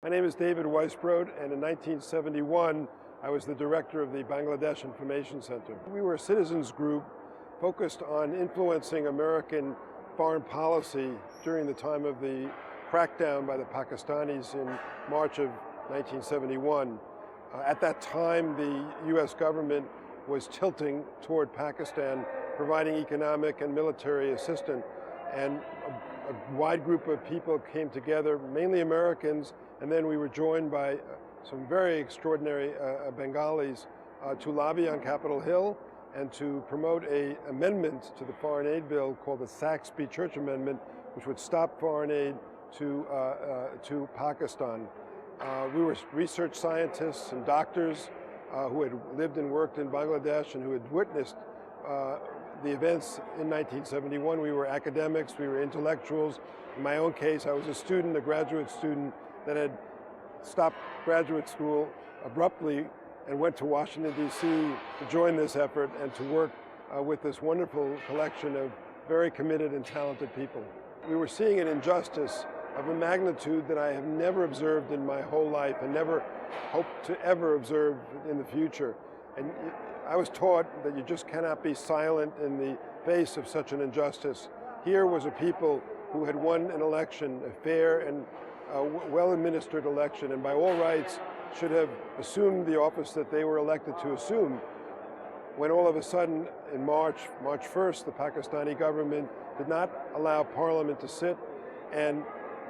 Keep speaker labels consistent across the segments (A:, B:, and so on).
A: My name is David Weisbroad, and in 1971, I was the director of the Bangladesh Information Center. We were a citizens group focused on influencing American foreign policy during the time of the crackdown by the Pakistanis in March of 1971. At that time, the US government was tilting toward Pakistan, providing economic and military assistance, and a wide group of people came together, mainly Americans, and then we were joined by some very extraordinary Bengalis to lobby on Capitol Hill and to promote an amendment to the foreign aid bill called the Saxby-Church Amendment, which would stop foreign aid to Pakistan. We were research scientists and doctors who had lived and worked in Bangladesh and who had witnessed the events in 1971. We were academics, we were intellectuals. In my own case, I was a student, a graduate student that had stopped graduate school abruptly and went to Washington, D.C. to join this effort and to work with this wonderful collection of very committed and talented people. We were seeing an injustice of a magnitude that I have never observed in my whole life and never hope to ever observe in the future. And I was taught that you just cannot be silent in the face of such an injustice. Here was a people who had won an election, a fair and well-administered election, and by all rights should have assumed the office that they were elected to assume, when all of a sudden in March 1st, the Pakistani government did not allow Parliament to sit and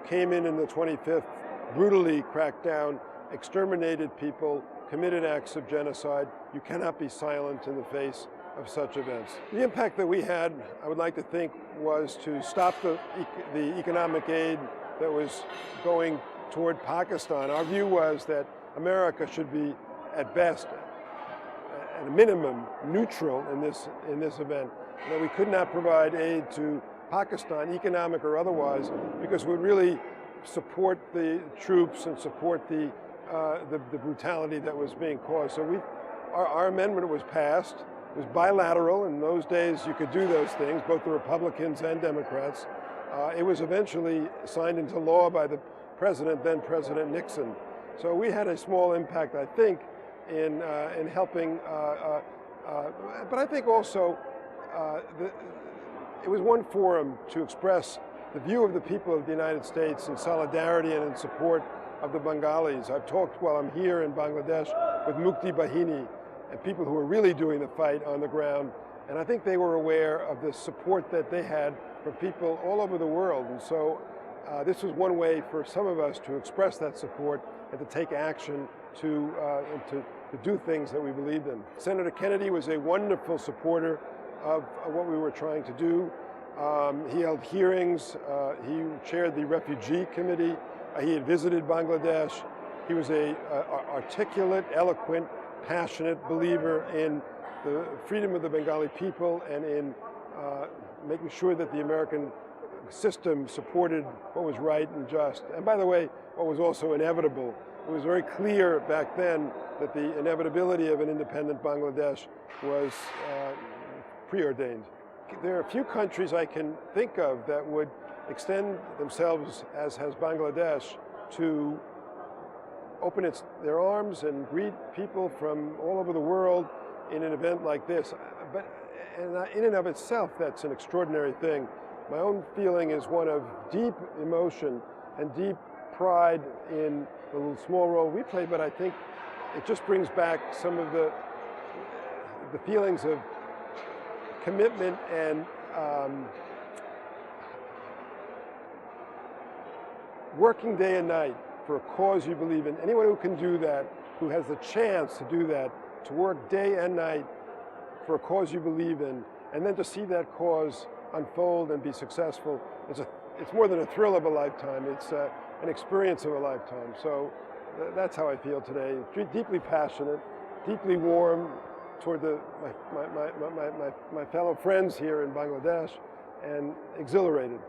A: came in the 25th, brutally cracked down, exterminated people, committed acts of genocide. You cannot be silent in the face of such events. The impact that we had, I would like to think, was to stop the economic aid that was going toward Pakistan. Our view was that America should be, at best, at a minimum, neutral in this event. And that we could not provide aid to Pakistan, economic or otherwise, because we would really support the troops and support the brutality that was being caused. So our amendment was passed. It was bilateral. In those days, you could do those things, both the Republicans and Democrats. It was eventually signed into law by the president, then President Nixon. So we had a small impact, I think, in helping, but I think also it was one forum to express the view of the people of the United States in solidarity and in support of the Bengalis. I've talked while I'm here in Bangladesh with Mukti Bahini and people who are really doing the fight on the ground, and I think they were aware of the support that they had from people all over the world. And so this was one way for some of us to express that support and to take action to do things that we believed in. Senator Kennedy was a wonderful supporter of what we were trying to do. He held hearings, he chaired the Refugee Committee, he had visited Bangladesh. He was an articulate, eloquent, passionate believer in the freedom of the Bengali people and in making sure that the American system supported what was right and just. And by the way, what was also inevitable. It was very clear back then that the inevitability of an independent Bangladesh was preordained. There are a few countries I can think of that would extend themselves, as has Bangladesh, to open their arms and greet people from all over the world in an event like this. But in and of itself, that's an extraordinary thing. My own feeling is one of deep emotion and deep pride in the little small role we play, but I think it just brings back some of the feelings of commitment and working day and night for a cause you believe in. Anyone who can do that, who has the chance to do that, to work day and night for a cause you believe in, and then to see that cause unfold and be successful, it's more than a thrill of a lifetime. It's an experience of a lifetime. So that's how I feel today. Deeply passionate, deeply warm toward my fellow friends here in Bangladesh, and exhilarated.